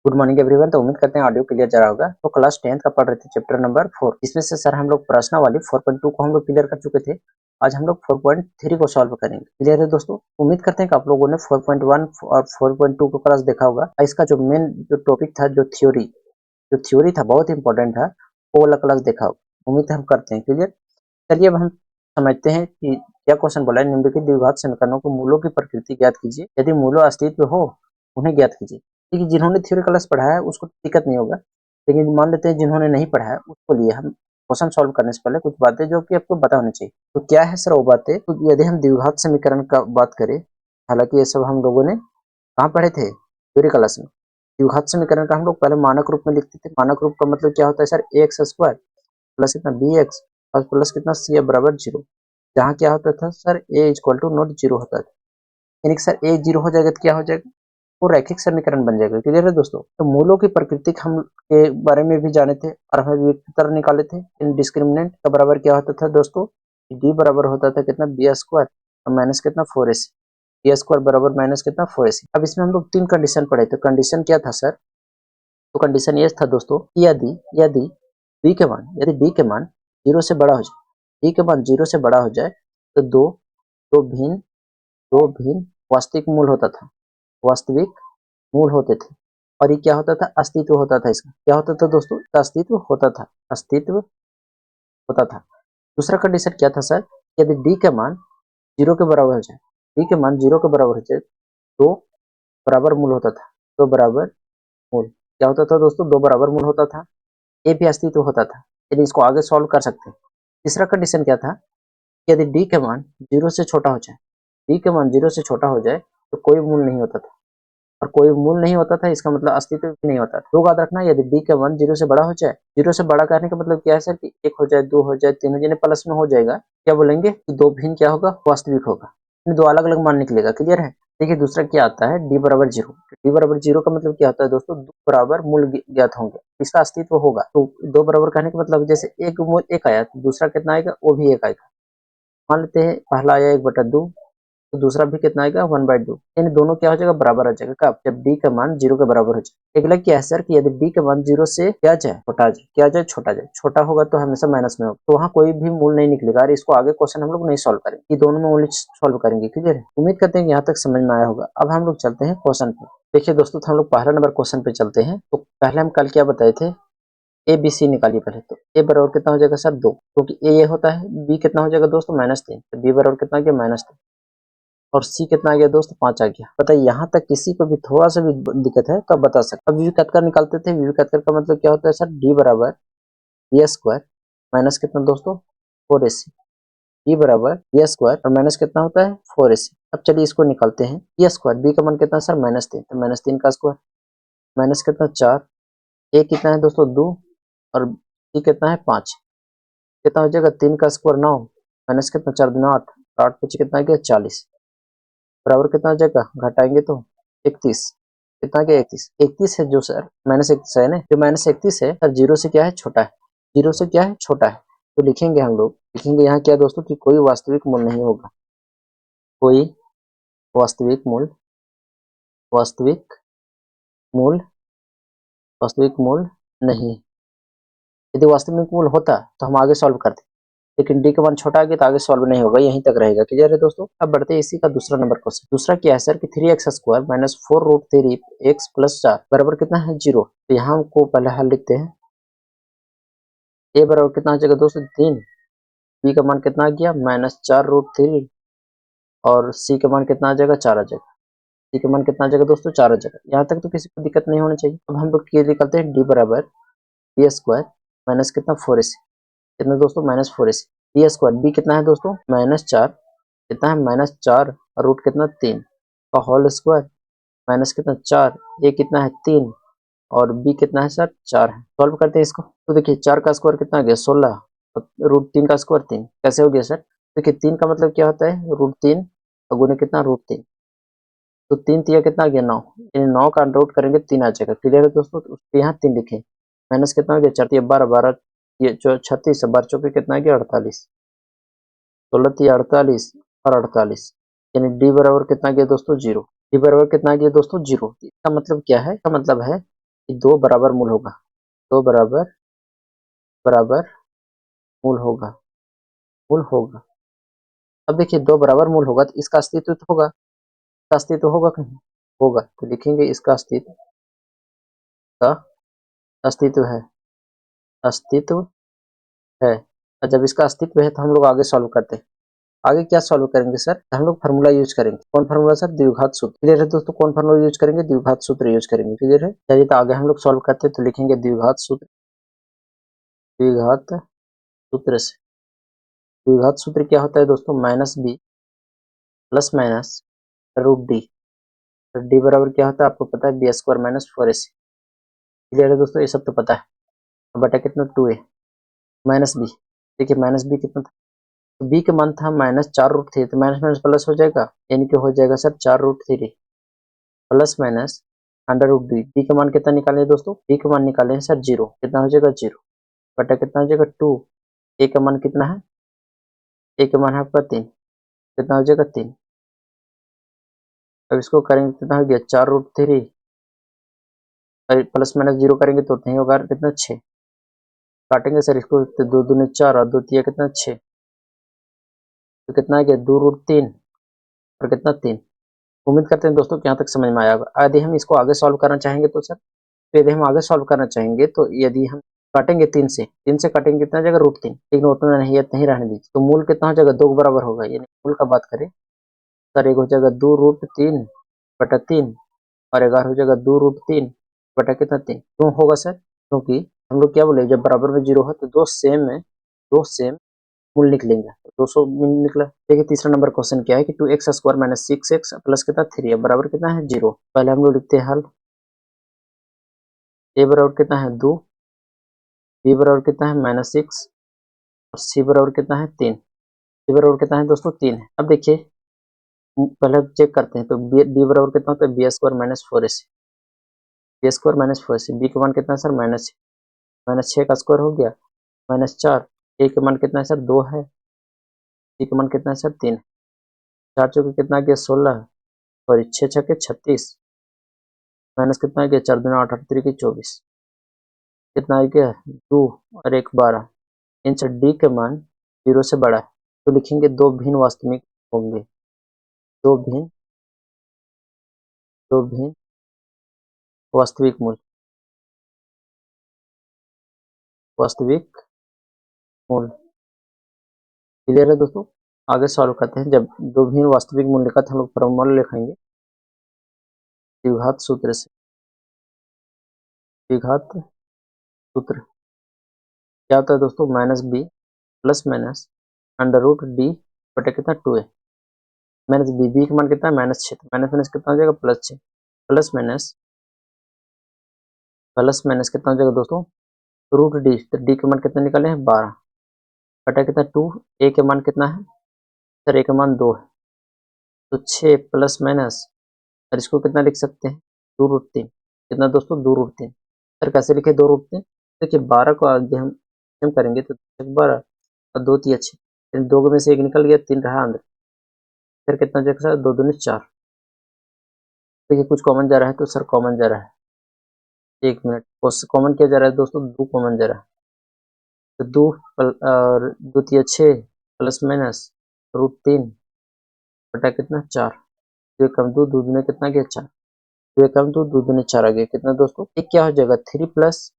Good morning everyone. तो उम्मीद करते हैं ऑडियो क्लियर जा रहा होगा। तो क्लास 10th का पढ़ रहे थे चैप्टर नंबर 4। इसमें से सर हम लोग प्रश्नावली 4.2 को हम लोग क्लियर कर चुके थे। आज हम लोग 4.3 को सॉल्व करेंगे। क्लियर है दोस्तों? उम्मीद करते हैं कि आप लोगों ने 4.1 और 4.2 को क्लास देखा होगा। इसका जो मेन जो टॉपिक था, जो थ्योरी था, बहुत इंपॉर्टेंट था, वो वाला क्लास देखा होगा। उम्मीद हम करते हैं क्लियर। चलिए अब हम समझते हैं कि क्या क्वेश्चन बोला है। निम्नलिखित द्विघात समीकरणों को मूलों की प्रकृति ज्ञात कीजिए, यदि मूलों अस्तित्व हो उन्हें ज्ञात कीजिए। देखिए, जिन्होंने थ्योरी क्लास पढ़ा है उसको दिक्कत नहीं होगा, लेकिन मान लेते हैं जिन्होंने नहीं पढ़ा है उसको लिए हम क्वेश्चन सॉल्व करने से पहले कुछ बातें जो कि आपको पता होनी चाहिए। तो क्या है सर वो बातें? तो यदि हम द्विघात समीकरण का बात करें, हालांकि ये सब हम लोगों ने कहाँ पढ़े थे? थ्योरी क्लास में। द्विघात समीकरण का हम लोग पहले मानक रूप में लिखते थे। मानक रूप का मतलब क्या होता है sir? A x square plus कितना बी एक्स और प्लस कितना सी बराबर जीरो। जहाँ क्या होता था sir? A equal to not zero होता था। यानी कि सर ए जीरो हो जाएगा तो क्या हो जाएगा? वो रैखिक समीकरण बन जाएगा। क्लियर है दोस्तों? तो मूलों की प्रकृति हम के बारे में भी जाने थे और हमें व्युत्तर निकाले थे। इन डिस्क्रिमिनेंट का बराबर क्या होता था दोस्तों? डी बराबर होता था कितना? बी स्क्वायर और माइनस कितना? 4ac। बी स्क्वायर बराबर माइनस कितना? 4ac। अब इसमें हम लोग तीन कंडीशन पढ़े थे। कंडीशन क्या था सर? तो कंडीशन ये था दोस्तों, यदि यदि डी के मान जीरो से बड़ा हो जाए, डी के मान जीरो से बड़ा हो जाए तो दो भिन्न वास्तविक मूल होता था। वास्तविक मूल होते थे। और ये क्या होता था? अस्तित्व होता था। इसका क्या होता था दोस्तों? अस्तित्व होता था। दूसरा कंडीशन क्या था सर? यदि डी के मान जीरो के बराबर हो जाए, डी के मान जीरो के बराबर हो जाए तो बराबर मूल होता था। तो बराबर मूल क्या होता था दोस्तों? दो बराबर मूल होता था। ये भी अस्तित्व होता था। यदि इसको आगे सॉल्व कर सकते हैं। तीसरा कंडीशन क्या था? यदि डी के मान जीरो से छोटा हो जाए, डी के मान जीरो से छोटा हो जाए तो कोई मूल नहीं होता था। और कोई मूल नहीं होता था इसका मतलब अस्तित्व भी नहीं होता था। तो याद रखना, यदि डी का मान जीरो से बड़ा हो जाए, जीरो से बड़ा करने का मतलब क्या है सर? कि एक हो जाए, दो हो जाए, तीन हो जाए, प्लस में हो जाएगा, क्या बोलेंगे कि दो भिन्न क्या होगा? वास्तविक होगा। दो अलग अलग मान निकलेगा। क्लियर है? देखिए दूसरा क्या आता है? डी बराबर जीरो। डी बराबर जीरो का मतलब क्या होता है दोस्तों? दो बराबर मूल ज्ञात होंगे, इसका अस्तित्व होगा। तो दो बराबर कहने का मतलब जैसे एक मूल एक आया तो दूसरा कितना आएगा? वो भी एक आएगा। मान लेते हैं पहला आया 1/2 तो दूसरा भी कितना आएगा? 1/2। यानी दोनों क्या हो जाएगा? बराबर आ जाएगा। कब? जब डी का मान जीरो के बराबर हो जाए। अगला क्या है सर? कि यदि डी का मान जीरो से क्या जाए? छोटा जाए। क्या जाए? छोटा जाए। छोटा होगा तो हमेशा माइनस में होगा, तो वहाँ कोई भी मूल नहीं निकलेगा। और इसको आगे क्वेश्चन हम लोग नहीं सॉल्व करेंगे, ये दोनों में ओनली सॉल्व करेंगे। क्लियर है? उम्मीद करते हैं कि यहाँ तक समझ में आया होगा। अब हम लोग चलते हैं क्वेश्चन पे। देखिए दोस्तों, तो हम लोग पहला नंबर क्वेश्चन पे चलते हैं। तो पहले हम कल क्या बताए थे? ए बी सी निकालिए पहले। तो ए बराबर कितना हो जाएगा सर? 2, क्योंकि ए ये होता है। बी कितना हो जाएगा दोस्तों? -3। तो बी बराबर कितना आ गया? -3। और सी कितना आ गया दोस्तों? 5 आ गया। बताइए, यहाँ तक किसी को भी थोड़ा सा भी दिक्कत है तो आप बता सकते। अब विभेद कर निकालते थे। विभेद कर का मतलब क्या होता है सर? डी बराबर बी स्क्वायर माइनस कितना दोस्तों? 4ac। डी बराबर बी स्क्वायर और माइनस कितना होता है? 4ac। अब चलिए इसको निकालते हैं। बी स्क्वायर, बी का मान कितना सर? -3। तो -3 का स्क्वायर माइनस कितना? 4। ए कितना है दोस्तों? 2। और सी कितना है? 5। कितना हो जाएगा? 3 का स्क्वायर 9 माइनस कितना? 4 दूना 8। 8 पीछे कितना आ गया? 40। बराबर कितना हो जाएगा? घटाएंगे तो 31। कितना गया? 31। 31 है जो सर, -31 है ना? जो -31 है सर, जीरो से क्या है? छोटा है। जीरो से क्या है? छोटा है। तो लिखेंगे हम लोग, लिखेंगे यहाँ क्या दोस्तों? कि कोई वास्तविक मूल नहीं होगा। कोई वास्तविक मूल वास्तविक मूल वास्तविक मूल नहीं। यदि वास्तविक मूल होता तो हम आगे सॉल्व करते, लेकिन डी का मान छोटा आ गया तो आगे सॉल्व नहीं होगा, यहीं तक रहेगा। क्लियर है दोस्तों? अब बढ़ते हैं इसी का दूसरा नंबर क्वेश्चन। दूसरा क्या है सर? कि 3x² माइनस 4√3x प्लस 4 बराबर कितना है? 0। तो यहाँ हमको पहले हल लिखते हैं। ए बराबर कितना आ जाएगा दोस्तों? 3। बी का मान कितना आ गया? -4√3। और सी का मान कितना आ जाएगा? 4 आ जाएगा। सी का मान कितना आ जाएगा दोस्तों? 4 आ जाएगा। यहाँ तक तो किसी को दिक्कत नहीं होनी चाहिए। अब हम लोग ये निकलते हैं। डी बराबर बी स्क्वायर माइनस कितना? 4ac। कितना दोस्तों? -4ac। बी स्क्वायर, बी कितना है दोस्तों? -4। कितना है? -4 और रूट कितना? 3 का होल स्क्वायर माइनस कितना? 4। ए कितना है? 3। और बी कितना है सर? 4 है। सॉल्व करते हैं इसको। तो देखिए 4 का स्क्वायर कितना आ गया? 16। √3 का स्क्वायर 3। कैसे हो गया सर? देखिए 3 का मतलब क्या होता है? √3 और गुने कितना? √3। तो 3 तिया कितना आ गया? 9। यानी 9 का अंडर रूट करेंगे 3 आ जाएगा। क्लियर है दोस्तों? तो यहाँ 3 लिखे। माइनस कितना हो गया? 4 तिया 12, 12 ये 36, 12 चौके कितना आ गया? 48। 16 तिया 48 और 48, यानी डी बराबर कितना गया दोस्तों? 0। डी बराबर कितना गया दोस्तों? 0। इसका मतलब क्या है? इसका मतलब है कि दो बराबर मूल होगा, दो बराबर बराबर मूल होगा। अब देखिए दो बराबर मूल होगा तो इसका अस्तित्व तो होगा, इसका अस्तित्व होगा कि नहीं होगा, तो लिखेंगे इसका का अस्तित्व है, अस्तित्व है। और जब इसका अस्तित्व है तो हम लोग आगे सॉल्व करते हैं। आगे क्या सॉल्व करेंगे सर, हम लोग फार्मूला यूज करेंगे। कौन फार्मूला सर, द्विघात सूत्र। क्लियर है दोस्तों, कौन फार्मूला यूज करेंगे, द्विघात सूत्र यूज करेंगे। क्लियर है, चलिए तो आगे हम लोग सॉल्व करते हैं। तो लिखेंगे द्विघात सूत्र, द्विघात सूत्र से। द्विघात सूत्र क्या होता है दोस्तों, minus b plus minus root d. D बराबर क्या होता है आपको पता है, B square minus 4ac। Clear है दोस्तों, ये सब तो पता है। बटा कितना 2a माइनस बी। देखिए माइनस बी कितना था, तो बी का मान था माइनस 4√3, तो माइनस माइनस प्लस हो जाएगा, यानी कि हो जाएगा sir 4√3 plus minus under root d. D का मान कितना निकाले दोस्तों, डी का मान निकाले हैं सर 0, कितना हो जाएगा 0 बटा कितना हो जाएगा 2। ए का मान कितना है, ए का मान है आपका 3, कितना हो जाएगा 3। अब इसको करेंगे कितना हो गया 4√3 प्लस माइनस 0 करेंगे तो नहीं होगा, कितना 6। काटेंगे सर इसको, तो 2 दूनी 4 और 2 तिया कितना 6, तो कितना आ गया 2√3 और कितना 3। उम्मीद करते हैं दोस्तों कि यहाँ तक समझ में आया होगा। यदि हम इसको आगे सॉल्व करना चाहेंगे तो सर, तो यदि हम आगे सॉल्व करना चाहेंगे तो यदि हम काटेंगे 3 से काटेंगे कितना जाएगा √3, लेकिन उतना नहीं है, नहीं रहने दीजिए। तो मूल कितना हो जाएगा, 2 के बराबर होगा, यानी मूल का बात करें सर, एक हो जाएगा 2√3 बटा 3 और एक हो जाएगा 2√3 बटा कितना 3। क्यों होगा सर, क्योंकि हम लोग क्या बोले, जब बराबर में 0 है तो दो सेम मूल निकलेंगे, तो 200 निकला। देखिए तीसरा नंबर क्वेश्चन क्या है कि 2x² माइनस 6x प्लस कितना 3 बराबर कितना है 0। पहले हम लोग लिखते हैं हल। ए बराबर कितना है 2, बी बराबर कितना है -6 और सी बराबर कितना है 3। सी बराबर कितना है दोस्तों 3 है। अब देखिए पहले चेक करते हैं, तो डी बराबर कितना होता है b² minus 4ac, b² minus 4ac। B का मान कितना है सर -6 का स्क्वायर हो गया -4। ए का मान कितना है सर 2 है, सी का मान कितना है सर 3 है। 4 चौके कितना आ गया 16, सॉरी 6 छक्के 36 माइनस कितना आ गया 4 दूना 8 8 तिरिकी 24, कितना आ गया 2 और 1 12। इनसे डी का मान 0 से बड़ा है, तो लिखेंगे दो भिन्न वास्तविक होंगे, दो भिन्न वास्तविक मूल, वास्तविक मूल। क्लियर है दोस्तों, आगे सॉल्व करते हैं। जब दो भिन्न वास्तविक मूल्य का हम लोग फॉर्मूला लिखेंगे द्विघात सूत्र से। द्विघात सूत्र क्या होता है दोस्तों, minus b plus minus under root d बटे कितना 2a माइनस बी। बी का मान कितना है -6, माइनस माइनस कितना हो जाएगा +6 प्लस माइनस कितना हो जाएगा दोस्तों रूट डी। तो डी का मान कितना निकाले हैं 12 बटा कितना 2। ए का मान कितना है सर, ए का मान 2 है, तो 6 प्लस माइनस, और इसको कितना लिख सकते हैं 2√3। कितना दोस्तों 2√3। सर कैसे लिखे 2√3, देखिए 12 को आगे हम करेंगे तो 12 और 2 3 6, दो में से एक निकल गया, 3 रहा अंदर, फिर कितना जाएगा सर 2 दूनी 4। देखिए कुछ कॉमन जा रहा है, तो सर कॉमन जा रहा है, 1 मिनट, कॉमन क्या जा रहा है दोस्तों, 2 कॉमन जा रहा है, तो 2 और 2 3 6 प्लस माइनस √3 बटा कितना 4। 2 कम 2 2 दूनी कितना गया 4, 2 कम 2 2 दूनी 4 आ गया, कितना दोस्तों एक क्या हो जाएगा 3 प्लस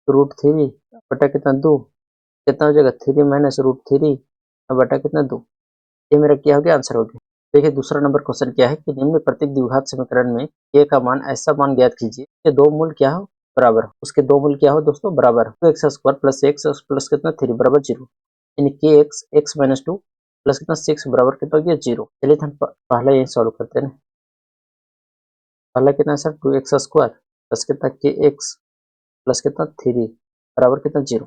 √3 बटा कितना 2, कितना हो जाएगा 3 माइनस √3 बटा कितना 2। ये मेरा क्या हो गया, आंसर हो गया। देखिए दूसरा नंबर क्वेश्चन क्या है कि निम्न प्रत्येक द्विघात समीकरण में k का मान ऐसा मान ज्ञात कीजिए कि दो मूल क्या हो बराबर हो, उसके दो मूल क्या हो दोस्तों बराबर हो। x² प्लस x प्लस कितना 3 बराबर 0, यानी k x माइनस 2 प्लस कितना 6 बराबर कितना हो गया 0। चलिए हम पहला यही सॉल्व करते हैं ना। पहला कितना है सर 2x² प्लस कितना kx प्लस कितना 3 बराबर कितना 0।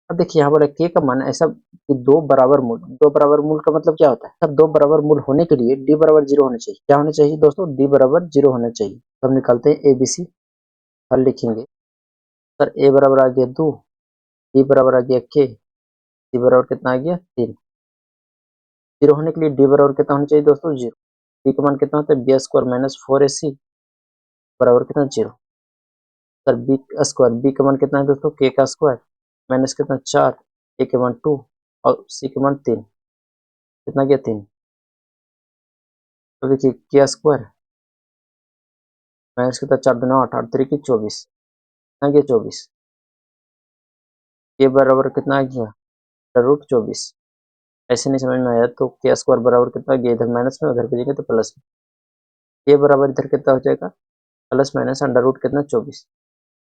अब देखिए यहाँ बोला k का मान ऐसा कि दो बराबर मूल का मतलब क्या होता है सर, दो बराबर मूल होने के लिए d बराबर 0 होने चाहिए। क्या होने चाहिए दोस्तों, d बराबर 0 होना चाहिए। तो हम निकालते हैं ABC, हल लिखेंगे सर, a बराबर आ गया 2, b बराबर आ गया k, c बराबर कितना आ गया 3। 0 होने के लिए d बराबर कितना होना चाहिए दोस्तों 0। b का मान कितना होता है b² माइनस 4ac बराबर कितना 0। सर बी स्क्वायर, बी का मान कितना है दोस्तों के का स्क्वायर माइनस कितना 4, ए के मान 2 और सी के मान 3, कितना गया 3। तो देखिए के स्क्वायर माइनस कितना 4 दूना 8, 8 3 की 24, कितना गया 24, के बराबर कितना आ गया रूट 24। ऐसे नहीं समझ में आया तो के स्क्वायर बराबर कितना गया, इधर माइनस में उधर भेजेंगे तो प्लस में, के बराबर इधर कितना हो जाएगा प्लस माइनस अंडर रूट कितना 24,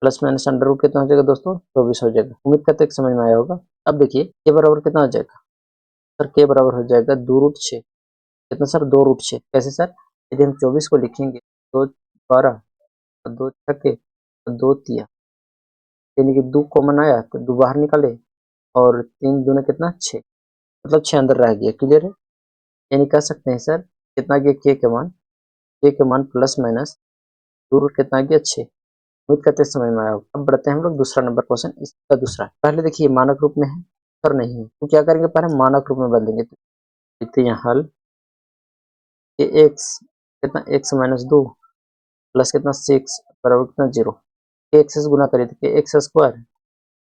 प्लस माइनस अंडर रूट कितना हो जाएगा दोस्तों 24 हो जाएगा। उम्मीद करते हैं समझ में आया होगा। अब देखिए के बराबर कितना हो जाएगा, सर के बराबर हो जाएगा 2√6, कितना सर 2√6। कैसे सर, यदि हम 24 को लिखेंगे 2 12 और 2 छक्के और 2 तिया, यानी कि 2 कॉमन आया तो 2 बाहर निकाले और 3 दूने कितना 6, मतलब 6 अंदर रह गया। क्लियर है, यानी कह सकते हैं सर कितना गया के के मान प्लस माइनस 2 रूट कितना गया 6। उम्मीद करते हैं समझ में आया होगा। अब बढ़ते हैं हम लोग दूसरा नंबर क्वेश्चन, इसका दूसरा पहले देखिए मानक रूप में है सर नहीं है तो क्या करेंगे, पहले मानक रूप में बदलेंगे। तो लिखते हैं यहाँ हल के एक्स कितना एक्स माइनस 2 प्लस कितना 6 बराबर कितना 0, के एक्स से गुना करिए तो के एक्स स्क्वायर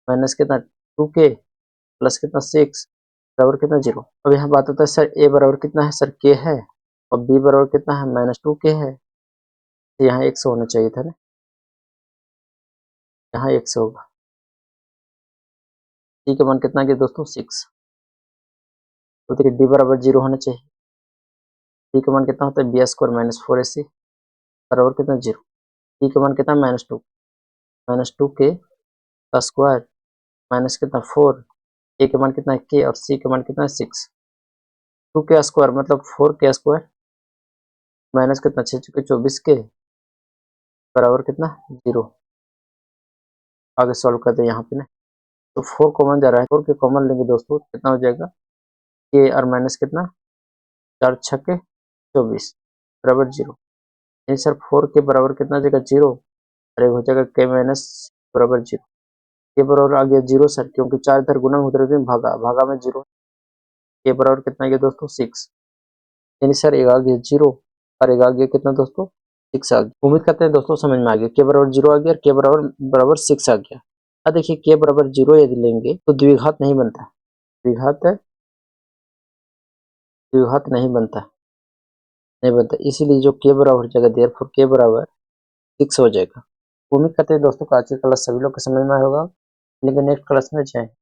माइनस कितना 2 के प्लस कितना 6 बराबर कितना 0। अब यहाँ बात होता है सर ए बराबर कितना है, सर के है और बी बराबर कितना है -2 के है, तो यहाँ 100 होना चाहिए था ना, यहाँ 100 होगा। डी का मान कितना गया दोस्तों 6, तो देखिए डी बराबर 0 होना चाहिए। डी का मान कितना होता है बी स्क्वायर माइनस 4ac बराबर कितना 0। डी का मान कितना -2 के का स्क्वायर माइनस कितना 4, ए का मान कितना है के और सी का मान कितना है 6। 2 के स्क्वायर मतलब 4 के स्क्वायर माइनस कितना 6 चुके 24 के बराबर कितना 0। आगे सॉल्व करते हैं यहाँ पे ना, तो 4 कॉमन जा रहा है, 4 के कॉमन लेंगे दोस्तों कितना हो जाएगा के और माइनस कितना 4 छक्के 24 बराबर 0। यानी सर 4 के बराबर कितना हो जाएगा 0 और एक हो जाएगा के माइनस बराबर 0। के बराबर आ गया 0 सर, क्योंकि 4 इधर गुना उधर भी भागा, भागा में 0। के बराबर कितना गया दोस्तों 6, यानी सर एक आ गया 0 और एक आ गया कितना दोस्तों 6 आ गया। उम्मीद करते हैं दोस्तों समझ में आ गया, के बराबर 0 आ गया और के बराबर बराबर 6 आ गया। अब देखिए के बराबर 0 यदि लेंगे तो द्विघात नहीं बनता, द्विघात नहीं बनता, इसीलिए जो के बराबर हो जाएगा देयरफॉर के बराबर 6 हो जाएगा। उम्मीद करते हैं दोस्तों आज की क्लास सभी लोग को समझ में आया होगा, लेकिन नेक्स्ट क्लास में जाएं।